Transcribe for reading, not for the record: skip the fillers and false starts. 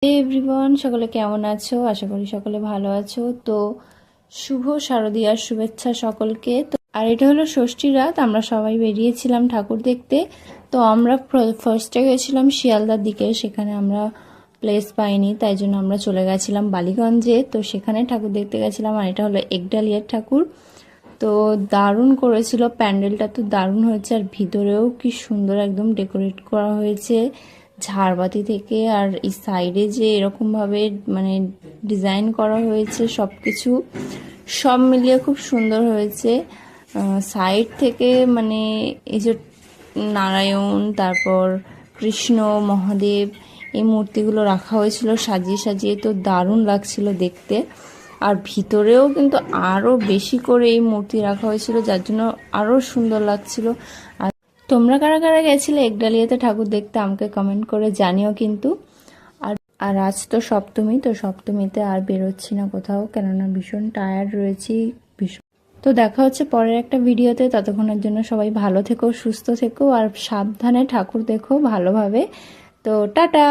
Everyone, সকলে কেমন আছো? আশা করি সকলে ভালো আছো। তো শুভ শারদীয়ার শুভেচ্ছা সকলকে। তো আর এটা হলো ষষ্ঠী রাত, আমরা সবাই বেরিয়েছিলাম ঠাকুর দেখতে। তো আমরা ফার্স্টে গেছিলাম শিয়ালদার দিকে, সেখানে আমরা প্লেস পাইনি, তাই জন্য আমরা চলে গেছিলাম বালিগঞ্জে। তো সেখানে ঠাকুর দেখতে গেছিলাম। আর এটা হলো একডালিয়ার ঠাকুর। তো দারুণ করেছিল, প্যান্ডেলটা তো দারুণ হয়েছে। আর ভিতরেও কি সুন্দর একদম ডেকোরেট করা হয়েছে ঝাড়বাতি থেকে। আর এই সাইডে যে এরকমভাবে মানে ডিজাইন করা হয়েছে, সব কিছু সব মিলিয়ে খুব সুন্দর হয়েছে। সাইড থেকে মানে এই যে নারায়ণ, তারপর কৃষ্ণ, মহাদেব, এই মূর্তিগুলো রাখা হয়েছিল সাজিয়ে সাজিয়ে, তো দারুণ লাগছিল দেখতে। আর ভিতরেও কিন্তু আরও বেশি করে এই মূর্তি রাখা হয়েছিল, যার জন্য আরও সুন্দর লাগছিল। আর তোমরা কারা কারা গেছিলে একডালিয়াতে ঠাকুর দেখতে আমাকে কমেন্ট করে জানিও কিন্তু। আর আর আজ তো সপ্তমী, তো সপ্তমীতে আর বেরোচ্ছি না কোথাও, কেননা ভীষণ টায়ার্ড রয়েছি ভীষণ। তো দেখা হচ্ছে পরের একটা ভিডিওতে। ততক্ষণের জন্য সবাই ভালো থেকো, সুস্থ থেকো, আর সাবধানে ঠাকুর দেখো ভালোভাবে। তো টাটা।